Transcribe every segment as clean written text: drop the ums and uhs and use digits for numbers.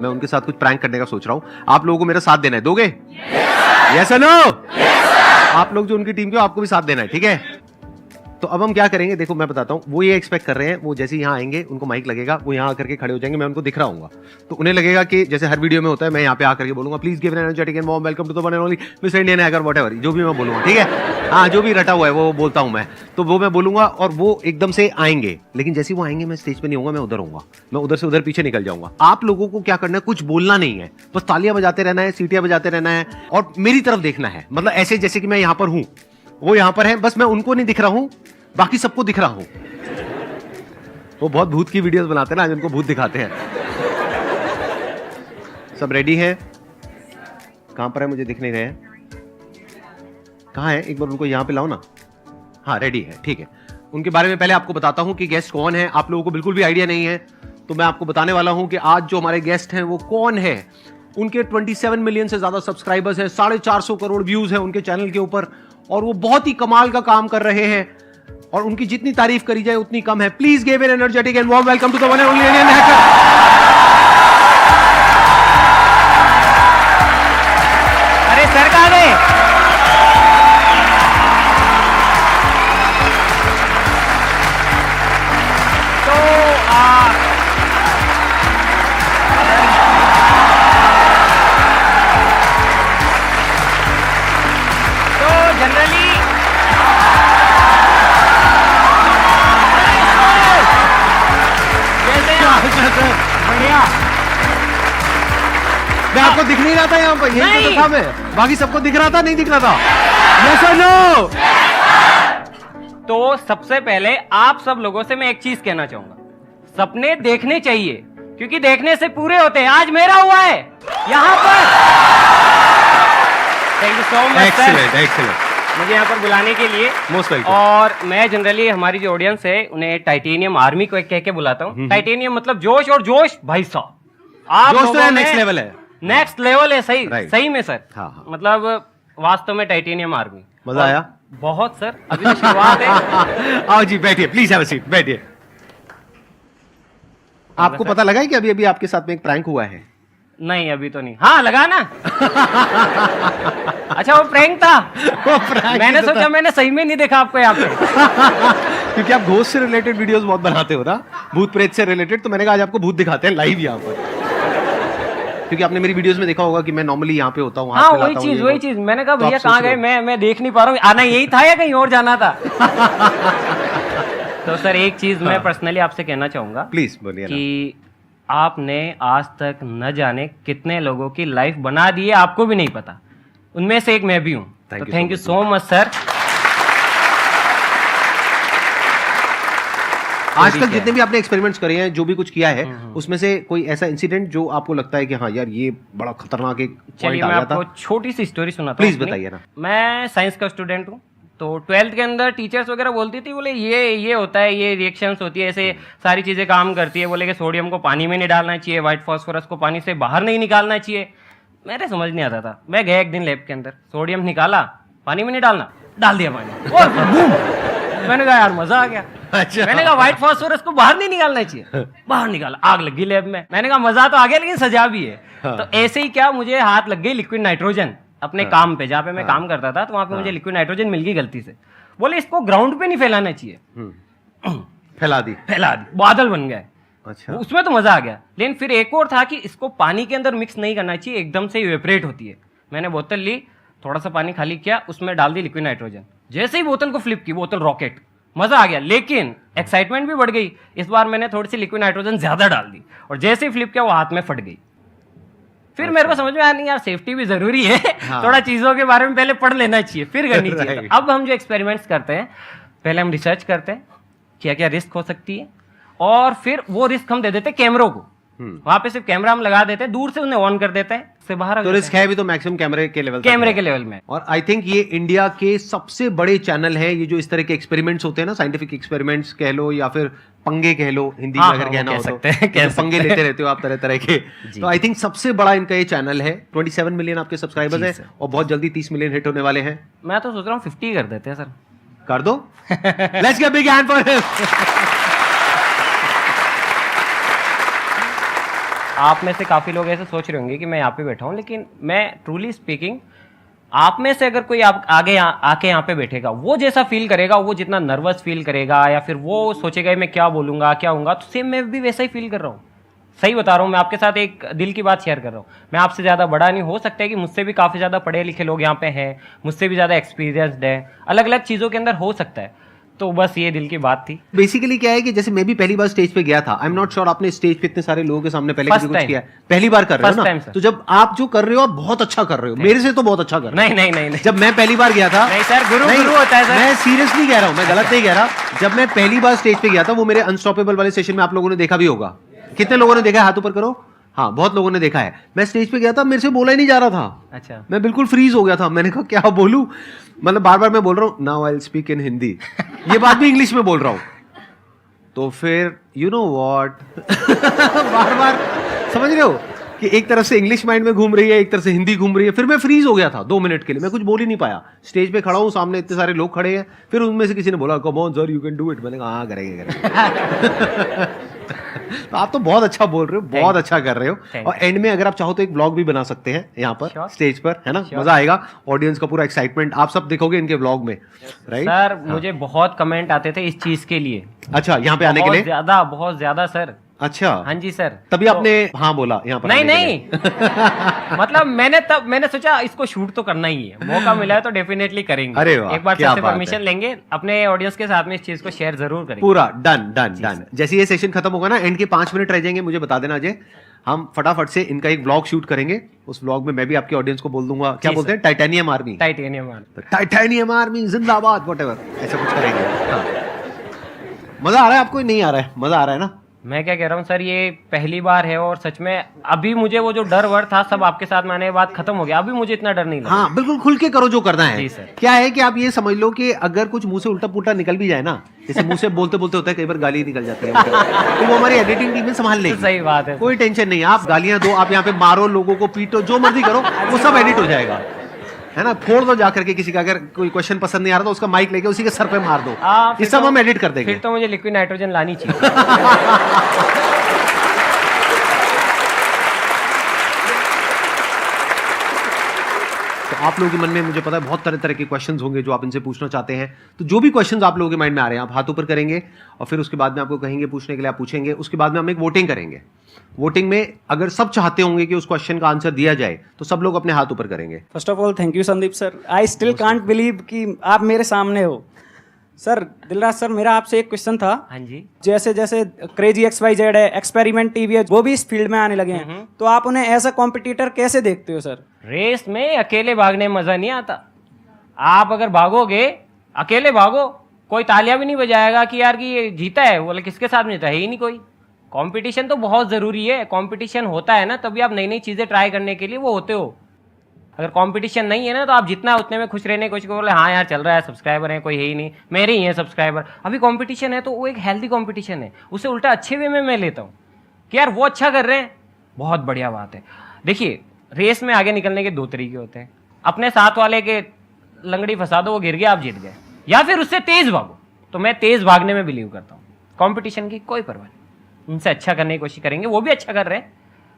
मैं उनके साथ कुछ प्रैंक करने का सोच रहा हूं। आप लोगों को मेरा साथ देना है, दोगे? यस और नो? आप लोग जो उनकी टीम के हो, आपको भी साथ देना है, ठीक है? तो अब हम क्या करेंगे, देखो मैं बताता हूँ। वो ये एक्सपेक्ट कर रहे हैं, वो जैसे यहाँ आएंगे, उनको माइक लगेगा, वो यहाँ आकर के खड़े हो जाएंगे, मैं उनको दिख रहा हूँ, तो उन्हें लगेगा कि जैसे हर वीडियो में होता है, मैं यहाँ पे आकर के बोलूंगा, please give an energetic and warm welcome to the one and only mister Indian hacker, whatever, जो भी मैं बोलूंगा, ठीक है? हाँ, जो भी रटा हुआ है वो बोलता हूँ मैं, तो वो मैं बोलूंगा और वो एकदम से आएंगे। लेकिन जैसे वो आएंगे, मैं स्टेज पे नहीं होऊंगा, मैं उधर होऊंगा, मैं उधर से उधर पीछे निकल जाऊंगा। आप लोगों को क्या करना है, कुछ बोलना नहीं है, बस तालियां बजाते रहना है, सीटियां बजाते रहना है और मेरी तरफ देखना है। मतलब ऐसे जैसे कि मैं यहाँ पर हूं, वो यहाँ पर है, बस मैं उनको नहीं दिख रहा हूं, बाकी सबको दिख रहा हूं। वो बहुत भूत की वीडियोस बनाते हैं ना, आज उनको भूत दिखाते हैं। सब रेडी है? कहां पर है, मुझे दिख नहीं रहे हैं। कहां है, एक बार उनको यहां पे लाओ ना। हाँ, रेडी है, ठीक है। उनके बारे में पहले आपको बताता हूं कि गेस्ट कौन है। आप लोगों को बिल्कुल भी आइडिया नहीं है, तो मैं आपको बताने वाला हूं कि आज जो हमारे गेस्ट हैं वो कौन है। उनके 27 मिलियन से ज्यादा सब्सक्राइबर्स हैं, 450 करोड़ व्यूज हैं उनके चैनल के ऊपर, और वो बहुत ही कमाल का काम कर रहे हैं और उनकी जितनी तारीफ करी जाए उतनी कम है। Please give an energetic and warm welcome to the one and only Indian hacker. अरे सर कहां गए? तो जनरली बढ़िया। मैं आपको दिख नहीं रहा था यहाँ पर, यही तो था मैं, बाकी सबको दिख रहा था, नहीं दिख रहा था। यस और नो? तो सबसे पहले आप सब लोगों से मैं एक चीज कहना चाहूंगा, सपने देखने चाहिए क्योंकि देखने से पूरे होते हैं। आज मेरा हुआ है यहाँ पर। Thank you so much sir, excellent, मुझे यहाँ पर बुलाने के लिए। Most welcome. और मैं जनरली हमारी जो ऑडियंस है उन्हें टाइटेनियम आर्मी को कह के बुलाता हूँ। टाइटेनियम मतलब जोश, और जोश भाई साहब आप जोश तो लोगों में नेक्स्ट लेवल है, नेक्स्ट लेवल है। सही Right. सही में सर। हाँ, हाँ। मतलब वास्तव में टाइटेनियम आर्मी। मजा आया? बहुत सर, अभी तो शुरुआत है। आओ जी, बैठिए, प्लीज हैव अ सीट, बैठिए। आपको पता लगा है कि अभी अभी आपके साथ में एक प्रैंक हुआ है? नहीं अभी तो नहीं। हाँ लगा ना। अच्छा वो प्रैंक था। वो प्रैंक मैंने ही तो सोचा था। मैंने सही में नहीं देखा आपको यहाँ पे। क्योंकि आप घोस्ट से रिलेटेड वीडियोस बहुत बनाते हो ना, भूत प्रेत से रिलेटेड, तो मैंने कहा आज आपको भूत दिखाते हैं लाइव यहाँ पर। क्योंकि आपने मेरी वीडियोस में देखा होगा कि मैं नॉर्मली यहाँ पे होता हूँ, हाथ हाँ मिलाता वही हूँ, चीज मैंने कहा तो भैया आप सोच कहाँ रहे गए, हो। मैं देख नहीं पा रहा हूँ। आना यही था या कहीं और जाना था? तो सर एक चीज मैं पर्सनली आपसे कहना चाहूंगा प्लीज बोलिए ना। कि आपने आज तक न जाने कितने लोगों की लाइफ बना दी है, आपको भी नहीं पता। उनमें से एक मैं भी हूँ। तो thank you so much sir. आजकल जितने भी आपने एक्सपेरिमेंट्स करे हैं, जो भी कुछ किया है, उसमें से कोई ऐसा इंसिडेंट जो आपको लगता है कि हाँ यार ये बड़ा खतरनाक एक चलिए पॉइंट आ मैं गया आपको था? छोटी सी स्टोरी सुनाता हूँ प्लीज अपनी। बताइए ना। मैं साइंस का स्टूडेंट हूँ, तो 12th के अंदर टीचर्स वगैरह बोलती थी, बोले ये होता है, ये रिएक्शंस होती है, ऐसे सारी चीजें काम करती है। बोले कि सोडियम को पानी में नहीं डालना चाहिए, व्हाइट फास्फोरस को पानी से बाहर नहीं निकालना चाहिए। मेरे समझ नहीं आता था। मैं गया एक दिन लैब के अंदर, सोडियम निकाला, पानी में नहीं डालना, डाल दिया पानी और बूम! मैंने कहा यार मजा आ गया। अच्छा। मैंने कहा व्हाइट फास्फोरस को बाहर नहीं निकालना चाहिए, बाहर निकाला, आग लगी लैब में। मैंने कहा मजा तो आ गया लेकिन सजा भी है। हाँ। तो ऐसे ही क्या, मुझे हाथ लग गई लिक्विड नाइट्रोजन अपने काम पे, जहाँ पे मैं काम करता था, तो वहां पे मुझे लिक्विड नाइट्रोजन मिल गई गलती से। बोले इसको ग्राउंड पे नहीं फैलाना चाहिए। फैला दी। बादल बन गए। अच्छा। उसमें तो मजा आ गया। लेकिन फिर एक और था कि इसको पानी के अंदर मिक्स नहीं करना चाहिए, एकदम से इवेपरेट होती है। मैंने बोतल ली, थोड़ा सा पानी खाली किया, उसमें डाल दी लिक्विड नाइट्रोजन। जैसे ही बोतल को फ्लिप की, बोतल रॉकेट, मजा आ गया। लेकिन एक्साइटमेंट भी बढ़ गई। इस बार मैंने थोड़ी सी लिक्विड नाइट्रोजन ज्यादा डाल दी और जैसे ही फ्लिप किया वो हाथ में फट गई। फिर मेरे को समझ में आया नहीं यार, सेफ्टी भी जरूरी है। हाँ। थोड़ा चीजों के बारे में पहले पढ़ लेना चाहिए, फिर करनी चाहिए। Right. तो अब हम जो एक्सपेरिमेंट्स करते हैं, पहले हम रिसर्च करते हैं क्या क्या रिस्क हो सकती है, और फिर वो रिस्क हम दे देते हैं कैमरों को। वहां पे सिर्फ कैमरा हम लगा देते हैं, दूर से उन्हें ऑन कर देते हैं, से बाहर आ तो जाते रिस्क है भी तो मैक्सिमम कैमरे के लेवल हैं। कैमरे के लेवल में। और आई थिंक ये इंडिया के सबसे बड़े चैनल है, ये जो इस तरह के एक्सपेरिमेंट्स होते हैं ना, साइंटिफिक एक्सपेरिमेंट्स कह लो या फिर पंगे कह लो, हिंदी में हाँ, अगर हाँ, कहना वो हो कह तो, सकते हैं, कह तो पंगे सकते लेते रहते हो आप तरह तरह के। जी। तो आई थिंक सबसे बड़ा इनका ये चैनल है। 27 मिलियन आपके सब्सक्राइबर्स जी, है सर। और बहुत जल्दी 30 मिलियन हिट होने वाले हैं। मैं तो सोच रहा हूँ 50 कर देते हैं सर। कर दो। Let's give big hand for him. आप में से काफ़ी लोग ऐसे सोच रहे होंगे कि मैं यहाँ पे बैठा हूँ, लेकिन मैं ट्रूली स्पीकिंग, आप में से अगर कोई आप आगे आके यहाँ पे बैठेगा, वो जैसा फील करेगा, वो जितना नर्वस फील करेगा या फिर वो सोचेगा मैं क्या बोलूँगा क्या होऊंगा, तो सेम मैं भी वैसा ही फील कर रहा हूँ। सही बता रहा हूँ, मैं आपके साथ एक दिल की बात शेयर कर रहा हूँ। मैं आपसे ज़्यादा बड़ा नहीं, हो सकता है कि मुझसे भी काफ़ी ज़्यादा पढ़े लिखे लोग यहाँ पे हैं, मुझसे भी ज़्यादा एक्सपीरियंसड है, अलग अलग चीज़ों के अंदर हो सकता है। तो बस ये दिल की बात थी। बेसिकली क्या है कि जैसे मैं भी पहली बार स्टेज पे गया था, आई एम नॉट श्योर आपने स्टेज पे इतने सारे लोगों के सामने पहले First कभी कुछ time. किया है, पहली बार कर रहे हो First time, ना, sir. तो जब आप जो कर रहे हो आप बहुत अच्छा कर रहे हो, मेरे से तो बहुत अच्छा कर रहे हो। नहीं जब मैं पहली बार गया था, नहीं सर, गुरु नहीं, गुरु होता है सर। मैं सीरियसली कह रहा हूँ, मैं गलत नहीं कह रहा। जब मैं पहली बार स्टेज पे गया था, वो मेरे अनस्टॉपेबल वाले सेशन में आप लोगों ने देखा भी होगा। कितने लोगों ने देखा है, हाथ ऊपर करो। हाँ, बहुत लोगों ने देखा है। मैं स्टेज पे गया था, मेरे से बोला ही नहीं जा रहा था। अच्छा। मैं बिल्कुल फ्रीज हो गया था। मैंने कहा क्या बोलूं, मतलब बार बार मैं बोल रहा हूँ now I will speak in Hindi, ये बात भी इंग्लिश में बोल रहा हूँ। तो फिर यू नो व्हाट, बार बार समझ रहे हो कि एक तरफ से इंग्लिश माइंड में घूम रही है, एक तरफ से हिंदी घूम रही है। फिर मैं फ्रीज हो गया था 2 मिनट के लिए, मैं कुछ बोल ही नहीं पाया। स्टेज पे खड़ा हूँ, सामने इतने सारे लोग खड़े हैं, फिर उनमें से किसी ने बोला come on sir you can do it. मैंने कहा हाँ करेंगे। तो आप तो बहुत अच्छा बोल रहे हो, बहुत अच्छा कर रहे हो। और एंड में अगर आप चाहो तो एक व्लॉग भी बना सकते हैं यहाँ पर स्टेज पर, है ना, मजा आएगा। ऑडियंस का पूरा एक्साइटमेंट आप सब देखोगे इनके व्लॉग में, राइट सर? मुझे बहुत कमेंट आते थे इस चीज के लिए। अच्छा, यहाँ पे आने के लिए बहुत ज्यादा सर। अच्छा, हाँ जी सर। तभी तो, आपने हाँ बोला यहाँ पर नहीं मतलब मैंने सोचा इसको शूट तो करना ही है, मौका मिला है तो डेफिनेटली करेंगे। अरे वाह, एक बार क्या सबसे बात परमिशन है। लेंगे, अपने ऑडियंस के साथ में इस चीज को शेयर जरूर करेंगे। पूरा डन। जैसे ये सेशन खत्म होगा ना, एंड के 5 मिनट रह जाएंगे, मुझे बता देना अजय, हम फटाफट से इनका एक व्लॉग शूट करेंगे। उस व्लॉग में मैं भी आपके ऑडियंस को बोल दूंगा, क्या बोलते हैं, टाइटेनियम आर्मी जिंदाबाद, व्हाटएवर, ऐसा कुछ करेंगे। हाँ। मजा आ रहा है आपको, नहीं आ रहा है? मजा आ रहा है ना? मैं क्या कह रहा हूँ सर, ये पहली बार है और सच में अभी मुझे वो जो डर वर था सब आपके साथ में आने के बाद खत्म हो गया। अभी मुझे इतना डर नहीं लगा। हाँ, बिल्कुल खुल के करो जो करना है। जी सर। क्या है कि आप ये समझ लो कि अगर कुछ मुंह से उल्टा पुल्टा निकल भी जाए ना, जैसे मुंह से बोलते बोलते होता है, कई बार गाली निकल जाती है, तो वो हमारी एडिटिंग टीम में संभाल लेगी। सही बात है, कोई टेंशन नहीं, आप गालियां दो, आप यहाँ पे मारो, लोगों को पीटो, जो मर्जी करो, वो सब एडिट हो जाएगा, है ना। फोड़ दो जाकर के किसी का, अगर कोई क्वेश्चन पसंद नहीं आ रहा तो उसका माइक लेके उसी के सर पे मार दो, ये सब हम एडिट कर देंगे। फिर तो मुझे लिक्विड नाइट्रोजन लानी चाहिए। आप लोगों के मन में मुझे पता है बहुत तरह तरह के क्वेश्चंस होंगे जो आप इनसे पूछना चाहते हैं। तो जो भी क्वेश्चंस आप लोगों के माइंड में आ रहे हैं, आप हाथ ऊपर करेंगे और फिर उसके बाद में आपको कहेंगे पूछने के लिए, आप पूछेंगे। उसके बाद में हम एक वोटिंग करेंगे। वोटिंग में अगर सब चाहते होंगे कि उस क्वेश्चन का आंसर दिया जाए, तो सब लोग अपने हाथ ऊपर करेंगे। First of all thank you Sandeep sir, I still can't believe कि आप मेरे सामने हो। सर दिलराज सर, मेरा आपसे एक क्वेश्चन था। हाँ जी। जैसे जैसे क्रेजी XYZ है, एक्सपेरिमेंट टीवी है, वो भी इस फील्ड में आने लगे हैं, तो आप उन्हें एज अ कॉम्पिटिटर कैसे देखते हो सर? रेस में अकेले भागने में मजा नहीं आता। आप अगर भागोगे, अकेले भागो, कोई तालियां भी नहीं बजाएगा कि यार कि ये जीता है, बोले किसके साथ में जीता है ही नहीं कोई। कंपटीशन तो बहुत ज़रूरी है। कंपटीशन होता है ना, तभी आप नई नई चीज़ें ट्राई करने के लिए वो होते हो। अगर कंपटीशन नहीं है ना, तो आप जितना उतने में खुश रहने की कोशिश करो, बोले हाँ यार चल रहा है, सब्सक्राइबर है, कोई है ही नहीं, मेरे ही हैं सब्सक्राइबर। अभी कंपटीशन है तो वो एक हेल्दी कंपटीशन है, उसे उल्टा अच्छे वे में मैं लेता हूँ कि यार वो अच्छा कर रहे हैं, बहुत बढ़िया बात है। देखिए, रेस में आगे निकलने के 2 तरीके होते हैं। अपने साथ वाले के लंगड़ी फंसा दो, वो गिर गया, आप जीत गए, या फिर उससे तेज भागो। तो मैं तेज भागने में बिलीव करता हूँ। कंपटीशन की कोई परवाह नहीं, उनसे अच्छा करने की कोशिश करेंगे, वो भी अच्छा कर रहे हैं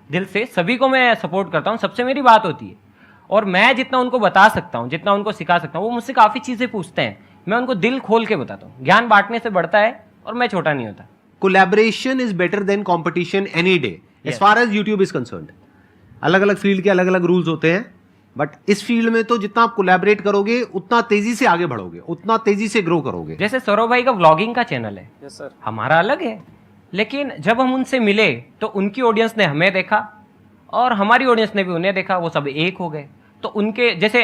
दिल से, सभी को मैं सपोर्ट करता हूँ, सबसे मेरी बात होती है। और मैं जितना उनको बता सकता हूँ, जितना उनको सिखा सकता हूँ, वो मुझसे काफ़ी चीज़ें पूछते हैं, मैं उनको दिल खोल के बताता हूँ। ज्ञान बांटने से बढ़ता है और मैं छोटा नहीं होता। Collaboration is better than competition any day as far as YouTube is concerned. अलग अलग फील्ड के अलग अलग रूल्स होते हैं, बट इस फील्ड में तो जितना आप कोलैबोरेट करोगे उतना तेजी से आगे बढ़ोगे, उतना तेजी से ग्रो करोगे। जैसे सौरभ भाई का व्लॉगिंग का चैनल है, यस सर, हमारा अलग है, लेकिन जब हम उनसे मिले तो उनकी ऑडियंस ने हमें देखा और हमारी ऑडियंस ने भी उन्हें देखा, वो सब एक हो गए। तो उनके जैसे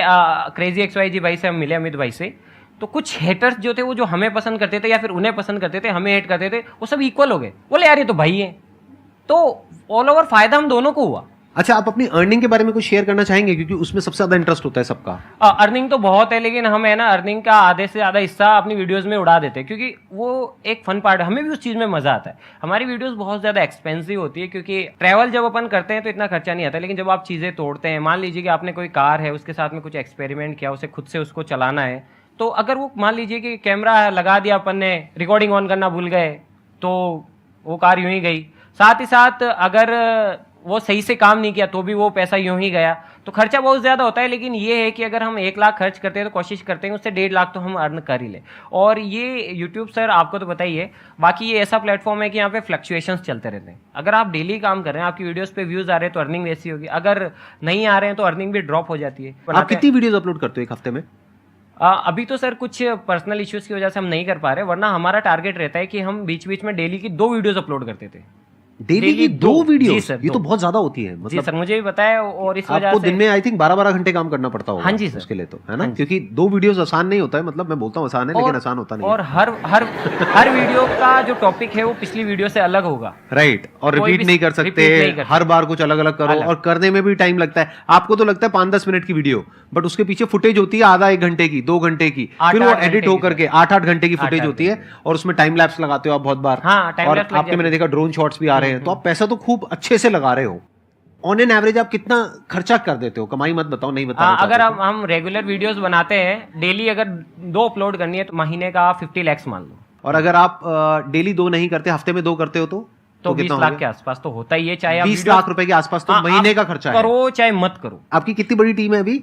क्रेजी XYZ भाई से हम मिले, अमित भाई से, तो कुछ हेटर्स जो थे वो जो हमें पसंद करते थे या फिर उन्हें पसंद करते थे, हमें हेट करते थे, वो सब इक्वल हो गए। बोले यार ये तो भाई है, तो ऑल ओवर फायदा हम दोनों को हुआ। अच्छा, आप अपनी अर्निंग के बारे में कुछ शेयर करना चाहेंगे, क्योंकि उसमें सबसे ज्यादा इंटरेस्ट होता है सबका। अर्निंग तो बहुत है, लेकिन हम है ना अर्निंग का आधे से ज़्यादा हिस्सा अपनी वीडियोस में उड़ा देते हैं, क्योंकि वो एक फन पार्ट है, हमें भी उस चीज़ में मज़ा आता है। हमारी वीडियोस बहुत ज़्यादा एक्सपेंसिव होती है, क्योंकि ट्रैवल जब अपन करते हैं तो इतना खर्चा नहीं आता, लेकिन जब आप चीज़ें तोड़ते हैं, मान लीजिए कि आपने कोई कार है, उसके साथ में कुछ एक्सपेरिमेंट किया, उसे खुद से उसको चलाना है, तो अगर वो मान लीजिए कि कैमरा लगा दिया अपन ने, रिकॉर्डिंग ऑन करना भूल गए, तो वो कार यूं ही गई। साथ ही साथ अगर वो सही से काम नहीं किया तो भी वो पैसा यूं ही गया, तो खर्चा बहुत ज़्यादा होता है। लेकिन ये है कि अगर हम 1 लाख खर्च करते हैं तो कोशिश करते हैं उससे 1.5 लाख तो हम अर्न कर ही ले। और ये यूट्यूब सर आपको तो पता ही है, बाकी ये ऐसा प्लेटफॉर्म है कि यहाँ पे फ्लक्चुएशंस चलते रहते हैं। अगर आप डेली काम कर रहे हैं, आपकी वीडियोस पे व्यूज़ आ रहे हैं तो अर्निंग वैसी होगी, अगर नहीं आ रहे हैं तो अर्निंग भी ड्रॉप हो जाती है। आप कितनी वीडियोस अपलोड करते हो एक हफ्ते में? अभी तो सर कुछ पर्सनल इश्यूज की वजह से हम नहीं कर पा रहे, वरना हमारा टारगेट रहता है कि हम बीच बीच में डेली की 2 वीडियोस अपलोड करते थे। डेली की 2 वीडियो? जी सर, ये तो 2। बहुत ज्यादा होती है। जी मतलब सर, मुझे भी पता है, और इस वजह आपको से दिन में आई थिंक 12-12 घंटे काम करना पड़ता होगा। हाँ जी सर। उसके लिए तो है ना, हाँ जी। क्योंकि 2 वीडियोस आसान नहीं होता है। मतलब मैं बोलता हूँ आसान है, लेकिन आसान होता नहीं और है। हर वीडियो का जो टॉपिक है वो पिछली वीडियो से अलग होगा। राइट, और कोई रिपीट भी नहीं कर repeat सकते, नहीं कर हर बार कुछ अलग अलग करो, और करने में भी टाइम लगता है। आपको तो लगता है 5-10 मिनट की वीडियो, बट उसके पीछे फुटेज होती है आधा 1 घंटे की, 2 घंटे की, फिर वो 8-8 एडिट घंटे होकर की के 8-8 घंटे की फुटेज होती है, और उसमें टाइम लैप्स लगाते हो आप बहुत बार। हाँ, time और lapse लग आपके मैंने देखा ड्रोन शॉट्स भी आ रहे हैं, तो आप पैसा तो खूब अच्छे से लगा रहे हो। ऑन एन एवरेज आप कितना खर्चा कर देते हो? कमाई मत बताओ, नहीं बताओ। अगर हम रेगुलर वीडियोस बनाते हैं, डेली अगर 2 अपलोड करनी है तो महीने का 50 lakhs मान लो। और अगर आप डेली 2 नहीं करते, हफ्ते में 2 करते हो तो 20 कितना लाख हो के आसपास तो होता ही है, चाहे 20 लाख रुपए के आसपास तो महीने का खर्चा है। करो चाहे मत करो। आपकी कितनी बड़ी टीम है अभी?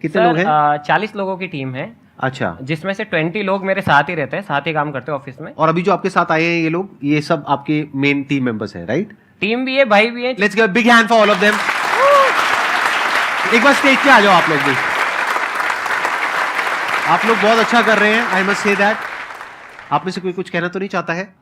कितने लोग हैं? 40 लोगों की टीम है, अच्छा, जिसमें से 20 लोग मेरे साथ ही रहते हैं, साथ ही काम करते हैं ऑफिस में। और अभी जो आपके साथ आए हैं ये लोग, ये सब आपके मेन टीम मेंबर्स हैं, राइट? टीम भी है, भाई भी है। Let's give a big hand for all of them. एक बार स्टेज पे आ जाओ आप लोग भी। आप लोग बहुत अच्छा कर रहे हैं, आई मस्ट से दैट। आप में से कोई कुछ कहना तो नहीं चाहता है?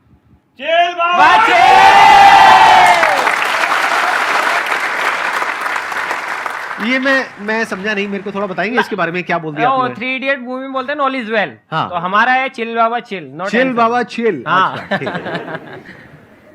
ये मैं समझा नहीं, मेरे को थोड़ा बताएंगे इसके बारे में, क्या बोल दिया आपने? 3 इडियट मूवी में बोलते हैं ऑल इज वेल, हाँ। तो हमारा है chill Baba chill, not chill Baba chill. हाँ। अच्छा, ठीक है।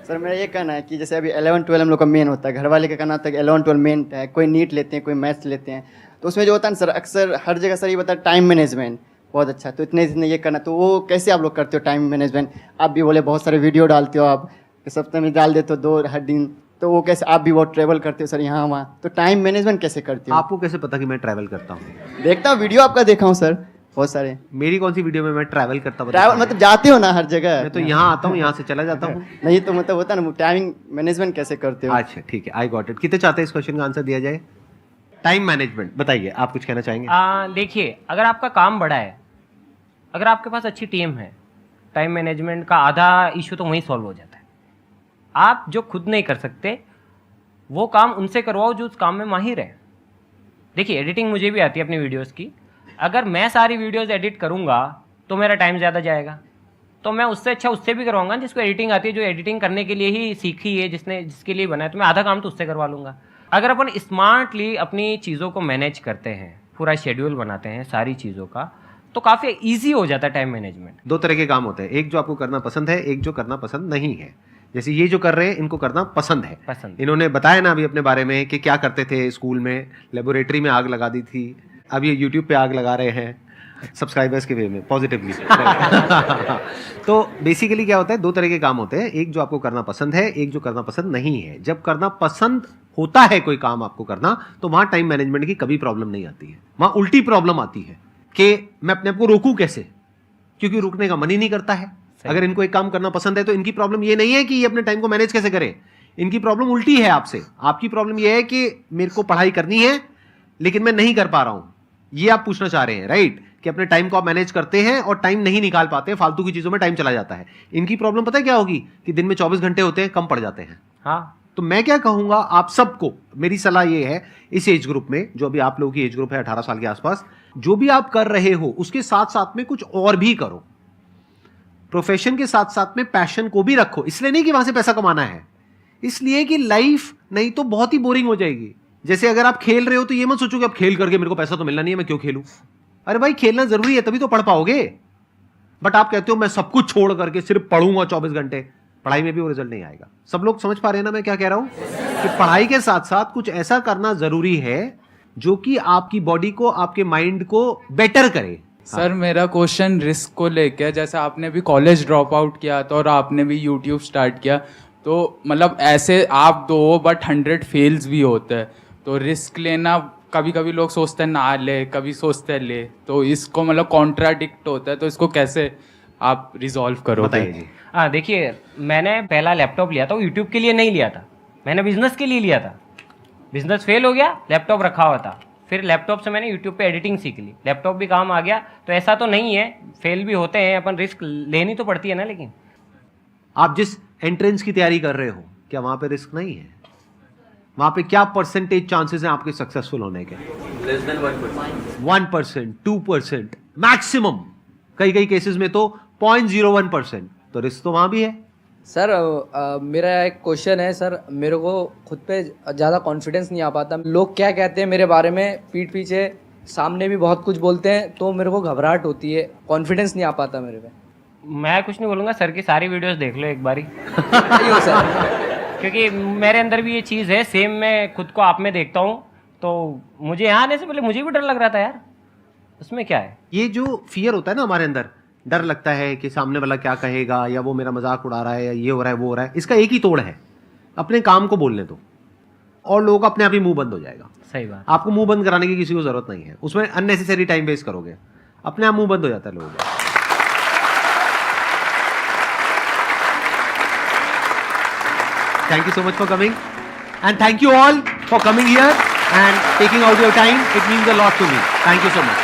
सर मेरा ये कहना है कि जैसे अभी 11-12 हम लोग का मेन होता है, घर वाले का कहना होता है कि 11-12 मेन है, कोई नीट लेते हैं, कोई मैथ्स लेते हैं, तो उसमें जो होता है ना सर, अक्सर हर जगह सर ये बताया टाइम मैनेजमेंट बहुत अच्छा, तो इतने ये करना, तो वो कैसे आप लोग करते हो टाइम मैनेजमेंट? आप भी बोले बहुत सारे वीडियो डालते हो, आप सप्ताह में डाल देते हो 2 हर दिन, तो वो कैसे? आप भी बहुत ट्रैवल करते हो सर यहाँ वहाँ, तो टाइम मैनेजमेंट कैसे करते हो? आपको कैसे पता कि मैं ट्रैवल करता हूँ? देखता हूँ वीडियो आपका, देखा हूँ सर बहुत सारे। मेरी कौन सी वीडियो में मैं ट्रैवल करता हूँ? ट्रैवल मतलब जाते हो ना हर जगह? मैं तो यहाँ आता हूँ, यहाँ से चला जाता हूँ। नहीं तो मतलब होता है ना, टाइमिंग मैनेजमेंट कैसे करते हो? अच्छा ठीक है, आई गॉट इट। कितने चाहते हैं इस क्वेश्चन का आंसर दिया जाए? टाइम मैनेजमेंट बताइए, आप कुछ कहना चाहेंगे? देखिए, अगर आपका काम बड़ा है, अगर आपके पास अच्छी टीम है, टाइम मैनेजमेंट का आधा इशू तो वहीं सॉल्व हो जाता है। आप जो खुद नहीं कर सकते वो काम उनसे करवाओ जो उस काम में माहिर है। देखिए, एडिटिंग मुझे भी आती है अपनी वीडियोस की, अगर मैं सारी वीडियोस एडिट करूंगा तो मेरा टाइम ज़्यादा जाएगा, तो मैं उससे अच्छा उससे भी करवाऊंगा जिसको एडिटिंग आती है, जो एडिटिंग करने के लिए ही सीखी है, जिसके लिए बनाया, तो मैं आधा काम तो उससे करवा लूँगा। अगर अपन स्मार्टली अपनी चीज़ों को मैनेज करते हैं, पूरा शेड्यूल बनाते हैं सारी चीज़ों का, तो काफ़ी ईजी हो जाता है टाइम मैनेजमेंट। 2 तरह के काम होते हैं, एक जो आपको करना पसंद है, एक जो करना पसंद नहीं है। जैसे ये जो कर रहे हैं इनको करना पसंद है। इन्होंने बताया ना अभी अपने बारे में कि क्या करते थे स्कूल में, लेबोरेटरी में आग लगा दी थी, अब ये यूट्यूब पे आग लगा रहे हैं सब्सक्राइबर्स के वे में, पॉजिटिवली। तो बेसिकली क्या होता है, 2 तरह के काम होते हैं, एक जो आपको करना पसंद है, एक जो करना पसंद नहीं है। जब करना पसंद होता है कोई काम आपको करना, तो वहां टाइम मैनेजमेंट की कभी प्रॉब्लम नहीं आती है। वहां उल्टी प्रॉब्लम आती है कि मैं अपने आप को रोकूं कैसे, क्योंकि रुकने का मन ही नहीं करता है। अगर इनको एक काम करना पसंद है तो इनकी प्रॉब्लम ये नहीं है कि ये अपने टाइम को मैनेज कैसे करें, इनकी प्रॉब्लम उल्टी है आपसे। आपकी प्रॉब्लम ये है कि मेरे को पढ़ाई करनी है लेकिन मैं नहीं कर पा रहा हूं, ये आप पूछना चाह रहे हैं, राइट? कि अपने टाइम को आप मैनेज करते हैं और टाइम नहीं निकाल पाते हैं, फालतू की चीजों में टाइम चला जाता है। इनकी प्रॉब्लम पता है क्या होगी कि दिन में 24 घंटे होते हैं, कम पड़ जाते हैं। हाँ, तो मैं क्या कहूंगा आप सबको, मेरी सलाह ये है, इस एज ग्रुप में, जो अभी आप लोगों की एज ग्रुप है 18 साल के आसपास, जो भी आप कर रहे हो उसके साथ साथ में कुछ और भी करो। प्रोफेशन के साथ साथ में पैशन को भी रखो, इसलिए नहीं कि वहां से पैसा कमाना है, इसलिए कि लाइफ नहीं तो बहुत ही बोरिंग हो जाएगी। जैसे अगर आप खेल रहे हो तो ये मत सोचो कि अब खेल करके मेरे को पैसा तो मिलना नहीं है, मैं क्यों खेलूं। अरे भाई, खेलना जरूरी है, तभी तो पढ़ पाओगे। बट आप कहते हो मैं सब कुछ छोड़ करके सिर्फ पढ़ूंगा 24 घंटे, पढ़ाई में भी वो रिजल्ट नहीं आएगा। सब लोग समझ पा रहे हैं ना मैं क्या कह रहा हूं? कि पढ़ाई के साथ साथ कुछ ऐसा करना जरूरी है जो कि आपकी बॉडी को, आपके माइंड को बेटर करे। सर मेरा क्वेश्चन रिस्क को लेके है। जैसे आपने भी कॉलेज ड्रॉप आउट किया था और आपने भी यूट्यूब स्टार्ट किया, तो मतलब ऐसे आप 2 बट 100 फेल्स भी होते हैं, तो रिस्क लेना कभी कभी लोग सोचते हैं ना ले, कभी सोचते हैं ले, तो इसको मतलब कॉन्ट्राडिक्ट होता है, तो इसको कैसे आप रिजॉल्व करोगे? बताइए जी। हाँ, देखिए, मैंने पहला लैपटॉप लिया था, वो यूट्यूब के लिए नहीं लिया था, मैंने बिजनेस के लिए लिया था, बिजनेस फेल हो गया, लैपटॉप रखा हुआ था, फिर लैपटॉप से मैंने यूट्यूब पे एडिटिंग सीख ली, लैपटॉप भी काम आ गया। तो ऐसा तो नहीं है, फेल भी होते हैं, अपन रिस्क लेनी तो पड़ती है ना। लेकिन आप जिस एंट्रेंस की तैयारी कर रहे हो, क्या वहां पे रिस्क नहीं है? वहां पे क्या परसेंटेज चांसेस हैं आपके सक्सेसफुल होने के? Less than 1%। 1%, 2%, मैक्सिमम कई कई केसेस में तो 0.01%। तो रिस्क तो वहां भी है। सर मेरा एक क्वेश्चन है सर, मेरे को खुद पे ज़्यादा कॉन्फिडेंस नहीं आ पाता। लोग क्या कहते हैं मेरे बारे में पीठ पीछे, सामने भी बहुत कुछ बोलते हैं, तो मेरे को घबराहट होती है, कॉन्फिडेंस नहीं आ पाता मेरे पे। मैं कुछ नहीं बोलूँगा, सर की सारी वीडियोस देख लो एक बारी। क्यों सर? क्योंकि मेरे अंदर भी ये चीज़ है, सेम मैं खुद को आप में देखता हूँ। तो मुझे यहाँ आने से पहले मुझे भी डर लग रहा था यार, उसमें क्या है। ये जो फियर होता है ना हमारे अंदर, डर लगता है कि सामने वाला क्या कहेगा, या वो मेरा मजाक उड़ा रहा है, या ये हो रहा है वो हो रहा है, इसका एक ही तोड़ है, अपने काम को बोलने दो और लोगों का अपने आप ही मुंह बंद हो जाएगा। सही बात। आपको मुंह बंद कराने की किसी को जरूरत नहीं है, उसमें अननेसेसरी टाइम वेस्ट करोगे, अपने आप मुंह बंद हो जाता है लोगों का। Thank you so much for coming, and thank you all for coming here and taking out your time. It means a lot to me. Thank you so much.